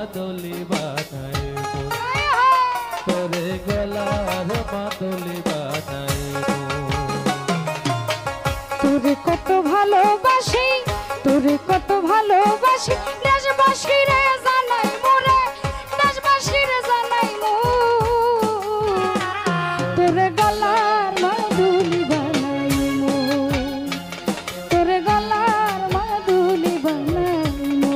মাদলি বানাইবো তোরে গলার মাদলি বানাইবো তোরে কত ভালোবাসি তোরে কত ভালোবাসি দেশবাসী রে জানাই মোরে দেশবাসী রে জানাই মো তোরে গলার মাদুলি বানাইমো তোরে গলার মাদুলি বানাইমো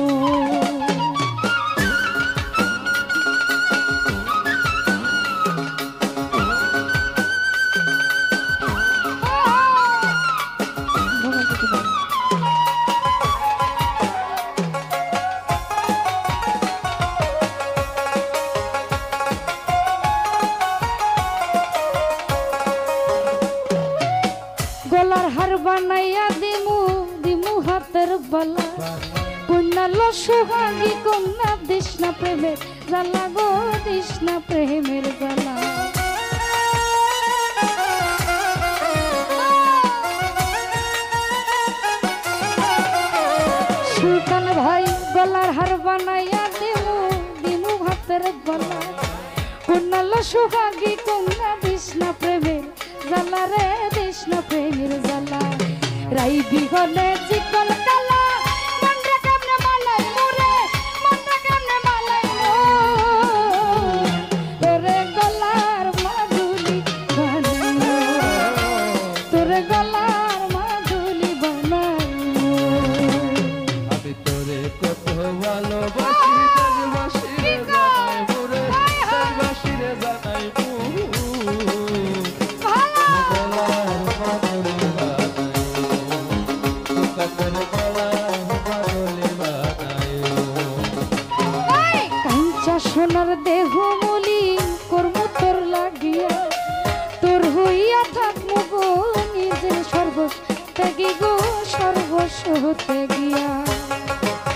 গলার হার বানাইয়া দিমু দিমু হাতের বালা কন্যা লো সোহাগী কন্যা দিস না প্রেমের জ্বালা গো দিস না প্রেমের জ্বালা সুলতান ভাই গলার হার বানাইয়া দিমু দিমু হাতের বালা কন্যা লো সোহাগী কন্যা দিস না প্রেমের জ্বালা রে দিস না প্রেমের জ্বালা রাই বিহনে চিকন কালা মনটা কেমনে মালাই মোরে মনটা কেমনে মালাই মো তোরে গলার মাদুলি বানাইমো তোরে গলার মাদুলি বানাইমো আমি তোরে কত ভালোবাসি দেশবাসী রে জানাইবো রে দেশবাসী রে জানাইবো সোনার দেহ মলি কর্ম তোর লাগিয়া তোর হইয়া থাকমু গো নিজের সর্বস্ব ত্যাগী গো সর্বস্ব ত্যাগিয়া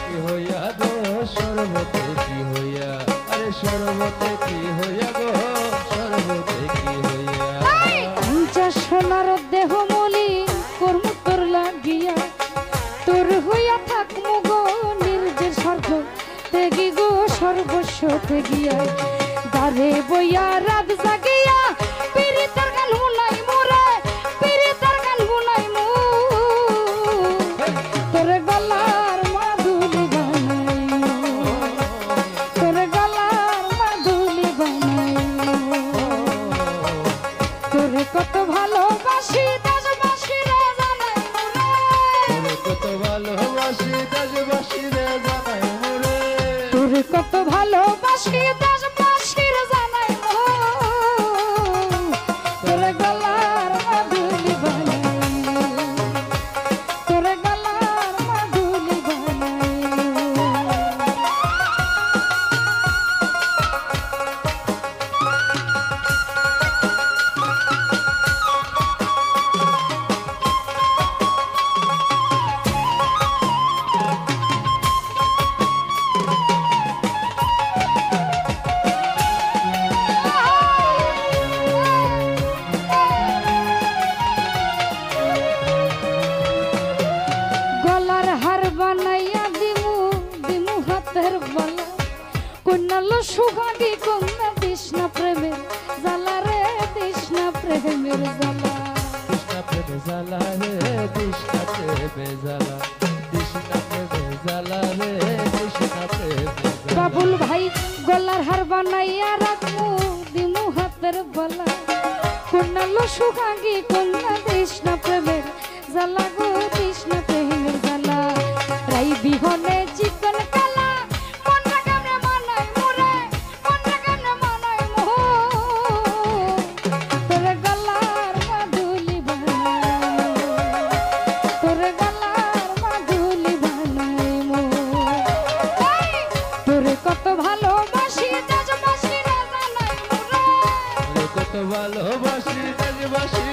কি হইয়া গো সর্বতে কি হইয়া আরে সর্বতে কি হইয়া গো সর্বতে কি হইয়া কাঞ্চা সোনার দেহ মলি কর্ম তোর লাগিয়া তোর হইয়া থাকমু গো নিজের সর্ব ত্যাগী গো সর্বস্ব ত্যাগিয়া দারে বইয়া রাত জাগিয়া পীড়িতের গান শুনাই মোরে পীড়িতের গান শুনাই মো তোরে গলার মাদুলি বানাইমো তোরে গলার মাদুলি বানাইমো তোরে কত ভালোবাসি দেশবাসী রে জানাই মোরে কত ভালোবাসি দেশবাসী রে জানাইবো রে তোরে কত ভালোবাসি দেশবাসী রে জানাই মো তোরে গলার মাদুলি বানাইমো তোরে গলার মাদুলি বানাইমো গলার হার বানাইয়া দিমু দিমু হাতের বালা কন্যা লো সোহাগী কন্যা দিস না প্রেমের জ্বালা রে দিস না প্রেমের জ্বালা কৃষ্ণা প্রেমে জ্বালা রে কৃষ্ণা প্রেমে জ্বালা কৃষ্ণা প্রেমে জ্বালা রে কৃষ্ণা প্রেমে জ্বালা বাবুল ভাই গলার হার বানাইয়া রাখমু দিমু হাতের বালা কন্যা লো সোহাগী কন্যা দিস না প্রেমের জ্বালা গো দিস না প্রেমের জ্বালা রাই বিহনে চিকন কালা মনটা কেমনে মানাই মোরে মনটা কেমনে মানাই মো তোরে গলার মাদুলি বানাইমো তোরে গলার মাদুলি বানাইমো তোরে কত ভালোবাসি দেশবাসী রে জানাই মোরে কত ভালোবাসি দেশবাসী